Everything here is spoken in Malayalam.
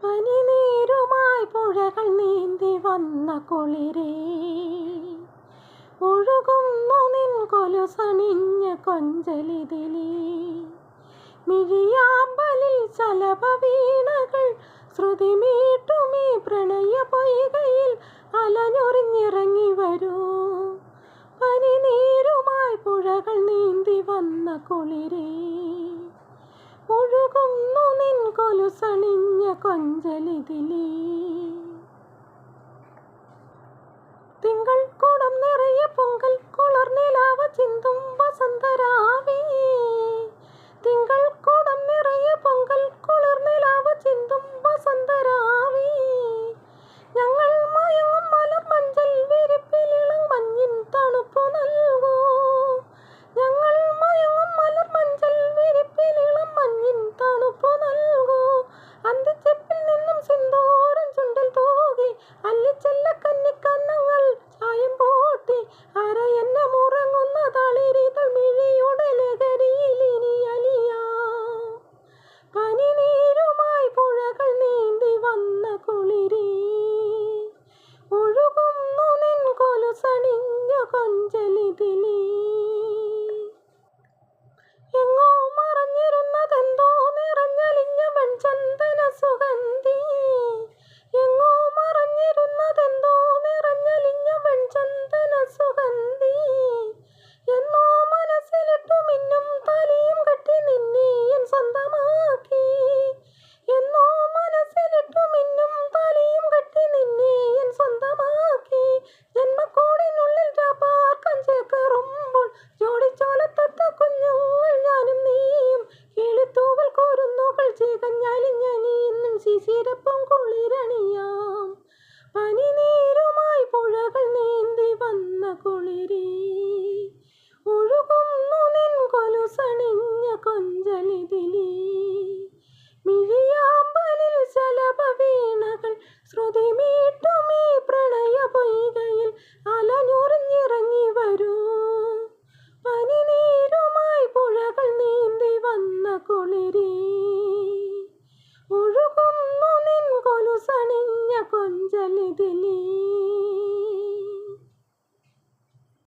പനിനീരുമായി പുഴകൾ നീന്തി വന്ന കുളിരേ, ഒഴുകുന്നു നിൻ കൊലുസണിഞ്ഞ കൊഞ്ചലിതിലേ. മിഴിയാമ്പലിൽ ശലഭവീണകൾ ശ്രുതി മീട്ടുമീ പ്രണയ പൊയ്കയിൽ അലഞ്ഞൊറിഞ്ഞിറങ്ങി വരൂ. പനിനീരുമായി പുഴകൾ നീന്തി വന്ന കുളിരേ, ഒഴുകുന്നു നിൻ കൊലുസണിഞ്ഞ കൊഞ്ചലിതിലേ. തിങ്കൾ കുടം നിറയെ പൊങ്കൽ കുളിർനിലാവ് ചിന്തും വസന്തരാവേ. തിങ്കൾ കുടം നിറയെ പൊങ്കൽ കുളിർനിലാവ് ചിന്തും വസന്തരാവേ. ഞങ്ങൾ മയങ്ങും മലർ മഞ്ചൽ വിരിപ്പിലിളം മഞ്ഞിൻ തണുപ്പു നൽകൂ. ഞങ്ങൾ മയങ്ങും മലർ മഞ്ചൽ വിരിപ്പിലിളം മഞ്ഞിൻ തണുപ്പു നൽകൂ. അന്തിച്ചെപ്പിൽ നിന്നും സിന്ദൂരം ചുണ്ടിൽ തൂകി അല്ലിച്ചെല്ല കന്നിക്കന്നങ്ങൾ ചായം പോട്ടി അരയെന്നെ മുറങ്ങുന്ന തളിരിതൾ മിഴിയുടെ ലഹരിയിൽ ഇനി അലിയാം. പനിനീരുമായി പുഴകൾ നീന്തി വന്ന കുളിരേ, ഒഴുകുന്നു നിൻ കൊലുസണിഞ്ഞ കൊഞ്ചലിതിലേ. എങ്ങോ മറഞ്ഞിരുന്നതെന്തോ നിറഞ്ഞലിഞ്ഞ വെൺചന്ദന സുഗന്ധി. എങ്ങോ മറഞ്ഞിരുന്നതെന്തോ നിറഞ്ഞലിഞ്ഞ വെൺചന്ദന സുഗന്ധി. എന്നോ മനസ്സിലിട്ടു മിന്നും തലയും കെട്ടി നിന്നെ എൻ സ്വന്തമാക്കി. എന്നോ മനസ്സിലിട്ടു മിന്നും തലയും കെട്ടി നിന്നെ എൻ സ്വന്തമാക്കി. ജന്മക്കൂടിനുള്ളിൽ രാപ്പാർക്കം ചേക്കേറുമ്പോൾ ജോഡിച്ചോലത്തത്ത കുഞ്ഞുങ്ങൾ ഞാനും നീയും. കിളിത്തൂവൽ കോരുന്നുകൾ ചീകഞ്ഞാലിഞ്ഞനിയെന്നും ശിശിരപ്പം കുളിരണിയാം. പനിനീരുമായി പുഴകൾ നീന്തി വന്ന കുളിരേ, ഒഴുകുന്നു നിൻ കൊലുസണിഞ്ഞ കൊഞ്ചലിതിലേ. മിഴിയാമ്പലിൽ ശലഭവീണകൾ ശ്രുതി മീട്ടുമീ പ്രണയ പൊയ്കയിൽ അലഞ്ഞുറിഞ്ഞിറങ്ങി വരൂ. പനിനീരുമായി പുഴകൾ നീന്തി വന്ന കുളിരേ, ഒഴുകുന്നു നിൻ കൊലുസണിഞ്ഞ കൊഞ്ചലിതിലേ.